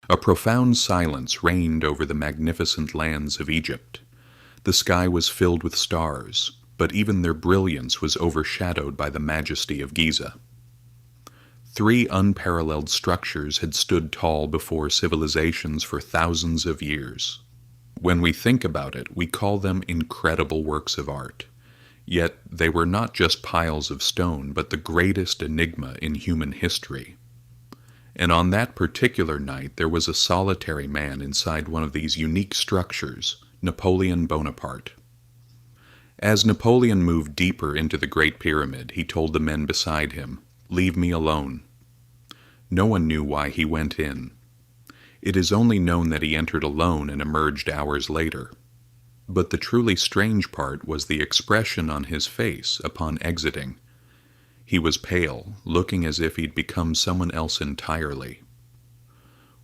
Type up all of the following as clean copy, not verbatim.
A profound silence reigned over the magnificent lands of Egypt. The sky was filled with stars, but even their brilliance was overshadowed by the majesty of Giza. Three unparalleled structures had stood tall before civilizations for thousands of years. When we think about it, we call them incredible works of art. Yet they were not just piles of stone, but the greatest enigma in human history. And on that particular night, there was a solitary man inside one of these unique structures, Napoleon Bonaparte. As Napoleon moved deeper into the Great Pyramid, he told the men beside him, "Leave me alone." No one knew why he went in. It is only known that he entered alone and emerged hours later. But the truly strange part was the expression on his face upon exiting. He was pale, looking as if he'd become someone else entirely.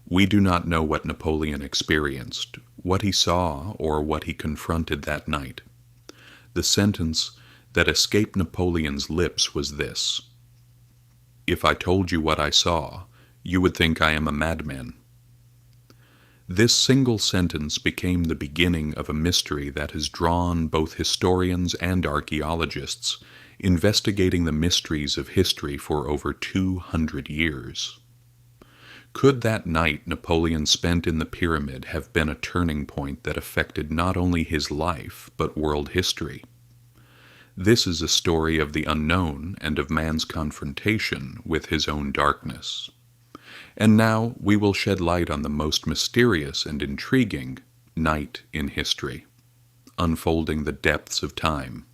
We do not know what Napoleon experienced, what he saw, or what he confronted that night. The sentence that escaped Napoleon's lips was this: "If I told you what I saw, you would think I am a madman." This single sentence became the beginning of a mystery that has drawn both historians and archaeologists, investigating the mysteries of history for over 200 years. Could that night Napoleon spent in the pyramid have been a turning point that affected not only his life, but world history? This is a story of the unknown and of man's confrontation with his own darkness. And now we will shed light on the most mysterious and intriguing night in history, unfolding the depths of time.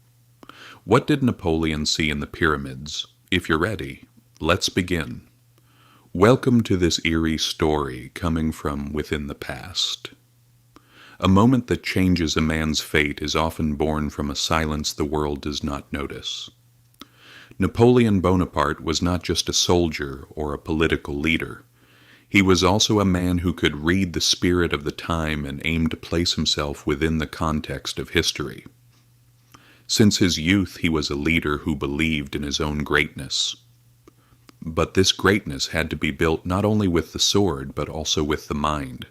What did Napoleon see in the pyramids? If you're ready, let's begin. Welcome to this eerie story coming from within the past. A moment that changes a man's fate is often born from a silence the world does not notice. Napoleon Bonaparte was not just a soldier or a political leader. He was also a man who could read the spirit of the time and aim to place himself within the context of history. Since his youth, he was a leader who believed in his own greatness. But this greatness had to be built not only with the sword, but also with the mind.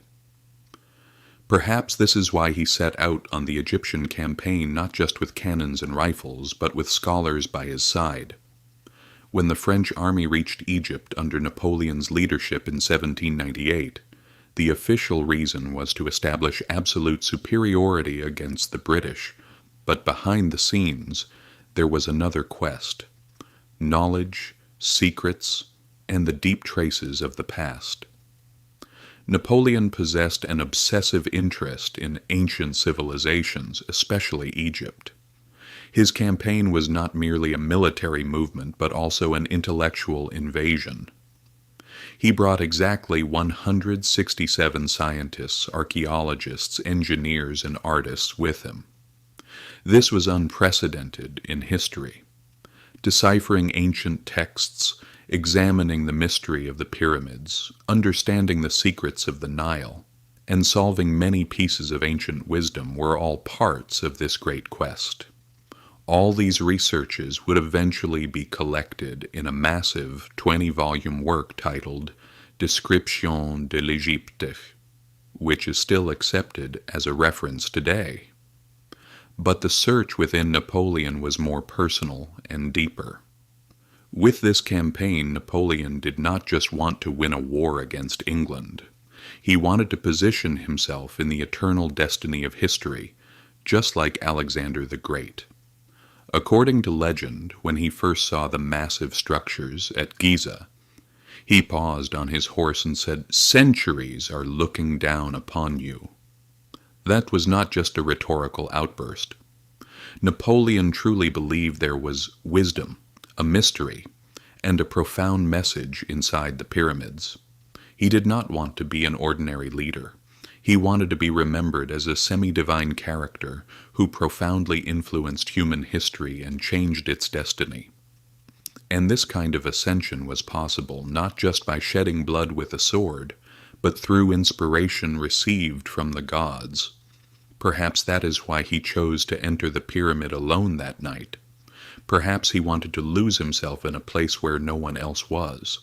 Perhaps this is why he set out on the Egyptian campaign not just with cannons and rifles, but with scholars by his side. When the French army reached Egypt under Napoleon's leadership in 1798, the official reason was to establish absolute superiority against the British, but behind the scenes there was another quest: knowledge, secrets, and the deep traces of the past. Napoleon possessed an obsessive interest in ancient civilizations, especially Egypt. His campaign was not merely a military movement, but also an intellectual invasion. He brought exactly 167 scientists, archaeologists, engineers, and artists with him. This was unprecedented in history. Deciphering ancient texts, examining the mystery of the pyramids, understanding the secrets of the Nile, and solving many pieces of ancient wisdom were all parts of this great quest. All these researches would eventually be collected in a massive 20-volume work titled Description de l'Égypte, which is still accepted as a reference today. But the search within Napoleon was more personal and deeper. With this campaign, Napoleon did not just want to win a war against England. He wanted to position himself in the eternal destiny of history, just like Alexander the Great. According to legend, when he first saw the massive structures at Giza, he paused on his horse and said, "Centuries are looking down upon you." That was not just a rhetorical outburst. Napoleon truly believed there was wisdom, a mystery, and a profound message inside the pyramids. He did not want to be an ordinary leader. He wanted to be remembered as a semi-divine character who profoundly influenced human history and changed its destiny. And this kind of ascension was possible not just by shedding blood with a sword, but through inspiration received from the gods. Perhaps that is why he chose to enter the pyramid alone that night. Perhaps he wanted to lose himself in a place where no one else was,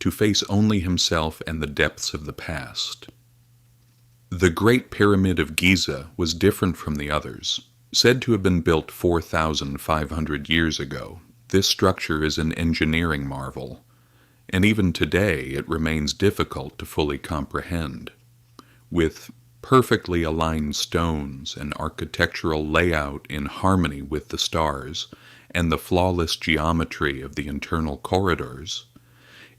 to face only himself and the depths of the past. The Great Pyramid of Giza was different from the others. Said to have been built 4,500 years ago, this structure is an engineering marvel, and even today it remains difficult to fully comprehend. With perfectly aligned stones and architectural layout in harmony with the stars, and the flawless geometry of the internal corridors,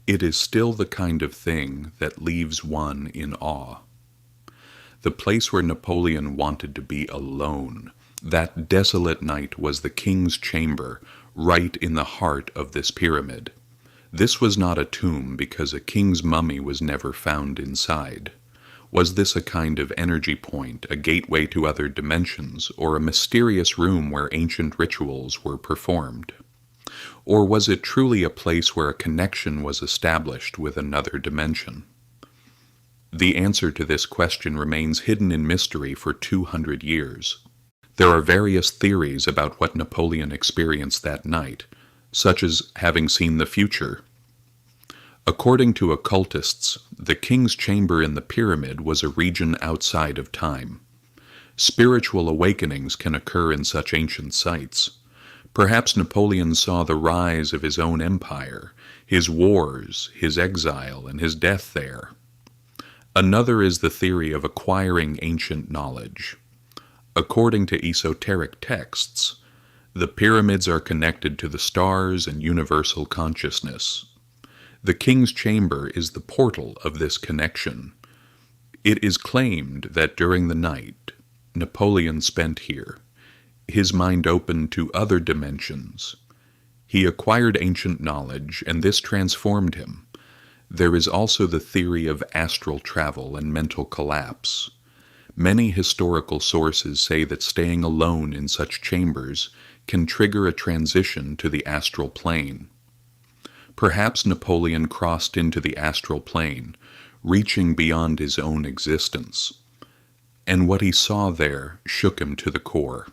it is still the kind of thing that leaves one in awe. The place where Napoleon wanted to be alone, that desolate night, was the king's chamber, right in the heart of this pyramid. This was not a tomb because a king's mummy was never found inside. Was this a kind of energy point, a gateway to other dimensions, or a mysterious room where ancient rituals were performed? Or was it truly a place where a connection was established with another dimension? The answer to this question remains hidden in mystery for 200 years. There are various theories about what Napoleon experienced that night, such as having seen the future. According to occultists, the king's chamber in the pyramid was a region outside of time. Spiritual awakenings can occur in such ancient sites. Perhaps Napoleon saw the rise of his own empire, his wars, his exile, and his death there. Another is the theory of acquiring ancient knowledge. According to esoteric texts, the pyramids are connected to the stars and universal consciousness. The king's chamber is the portal of this connection. It is claimed that during the night Napoleon spent here, his mind opened to other dimensions. He acquired ancient knowledge, and this transformed him. There is also the theory of astral travel and mental collapse. Many historical sources say that staying alone in such chambers can trigger a transition to the astral plane. Perhaps Napoleon crossed into the astral plane, reaching beyond his own existence, and what he saw there shook him to the core.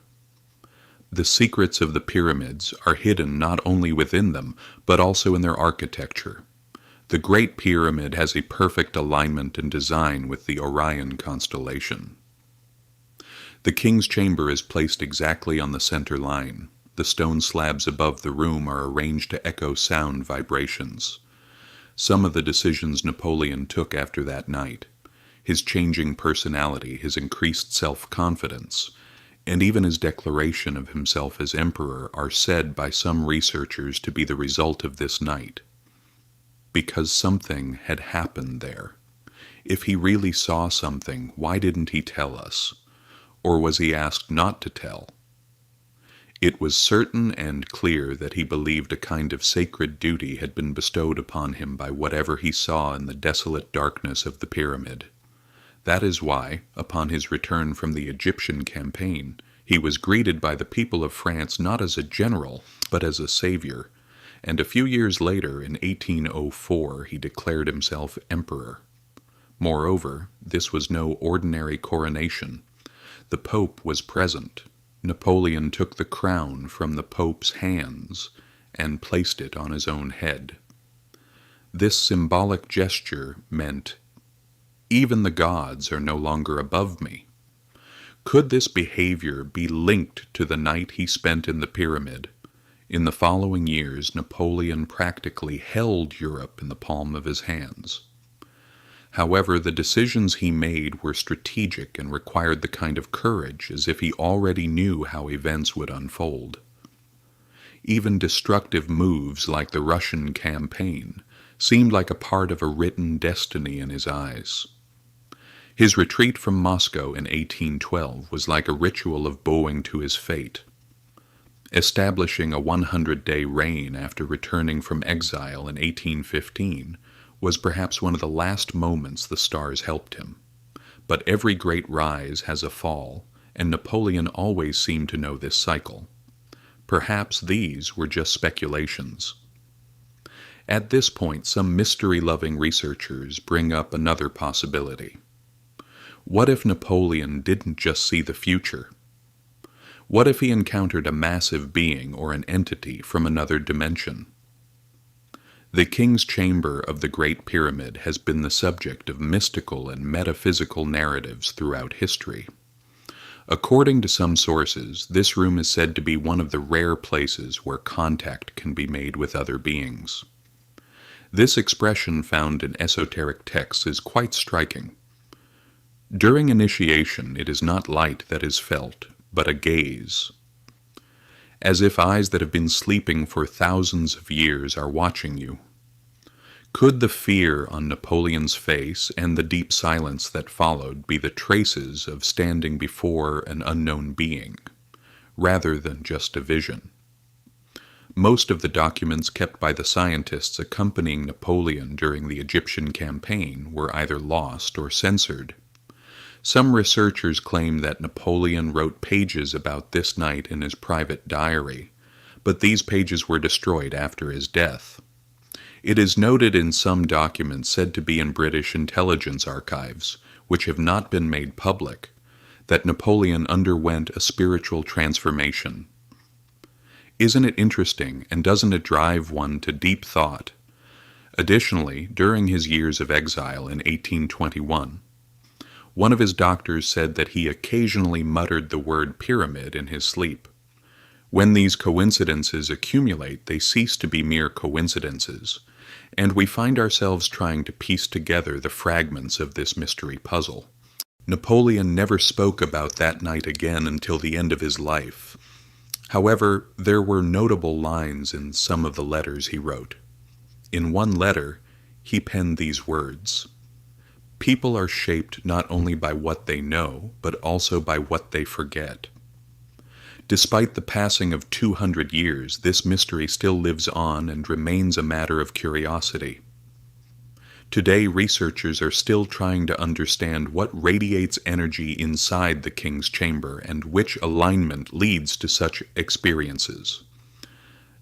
The secrets of the pyramids are hidden not only within them, but also in their architecture. The Great Pyramid has a perfect alignment and design with the Orion constellation. The king's chamber is placed exactly on the center line. The stone slabs above the room are arranged to echo sound vibrations. Some of the decisions Napoleon took after that night, his changing personality, his increased self-confidence, and even his declaration of himself as emperor, are said by some researchers to be the result of this night. Because something had happened there. If he really saw something, why didn't he tell us? Or was he asked not to tell? It was certain and clear that he believed a kind of sacred duty had been bestowed upon him by whatever he saw in the desolate darkness of the pyramid. That is why, upon his return from the Egyptian campaign, he was greeted by the people of France not as a general, but as a savior, and a few years later, in 1804, he declared himself emperor. Moreover, this was no ordinary coronation. The Pope was present. Napoleon took the crown from the Pope's hands and placed it on his own head. This symbolic gesture meant, even the gods are no longer above me. Could this behavior be linked to the night he spent in the pyramid? In the following years, Napoleon practically held Europe in the palm of his hands. However, the decisions he made were strategic and required the kind of courage as if he already knew how events would unfold. Even destructive moves like the Russian campaign seemed like a part of a written destiny in his eyes. His retreat from Moscow in 1812 was like a ritual of bowing to his fate. Establishing a 100-day reign after returning from exile in 1815 was perhaps one of the last moments the stars helped him. But every great rise has a fall, and Napoleon always seemed to know this cycle. Perhaps these were just speculations. At this point, some mystery-loving researchers bring up another possibility. What if Napoleon didn't just see the future? What if he encountered a massive being or an entity from another dimension? The King's Chamber of the Great Pyramid has been the subject of mystical and metaphysical narratives throughout history. According to some sources, this room is said to be one of the rare places where contact can be made with other beings. This expression found in esoteric texts is quite striking. During initiation, it is not light that is felt, but a gaze, as if eyes that have been sleeping for thousands of years are watching you. Could the fear on Napoleon's face and the deep silence that followed be the traces of standing before an unknown being, rather than just a vision? Most of the documents kept by the scientists accompanying Napoleon during the Egyptian campaign were either lost or censored. Some researchers claim that Napoleon wrote pages about this night in his private diary, but these pages were destroyed after his death. It is noted in some documents said to be in British intelligence archives, which have not been made public, that Napoleon underwent a spiritual transformation. Isn't it interesting, and doesn't it drive one to deep thought? Additionally, during his years of exile in 1821, one of his doctors said that he occasionally muttered the word pyramid in his sleep. When these coincidences accumulate, they cease to be mere coincidences, and we find ourselves trying to piece together the fragments of this mystery puzzle. Napoleon never spoke about that night again until the end of his life. However, there were notable lines in some of the letters he wrote. In one letter, he penned these words: "People are shaped not only by what they know, but also by what they forget." Despite the passing of 200 years, this mystery still lives on and remains a matter of curiosity. Today, researchers are still trying to understand what radiates energy inside the King's Chamber and which alignment leads to such experiences.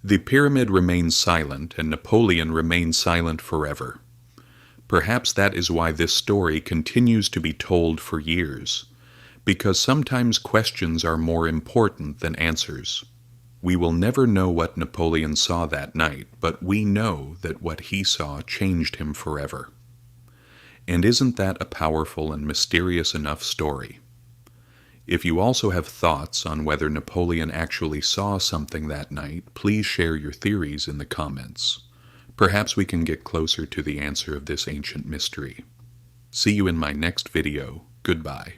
The pyramid remains silent, and Napoleon remains silent forever. Perhaps that is why this story continues to be told for years, because sometimes questions are more important than answers. We will never know what Napoleon saw that night, but we know that what he saw changed him forever. And isn't that a powerful and mysterious enough story? If you also have thoughts on whether Napoleon actually saw something that night, please share your theories in the comments. Perhaps we can get closer to the answer of this ancient mystery. See you in my next video. Goodbye.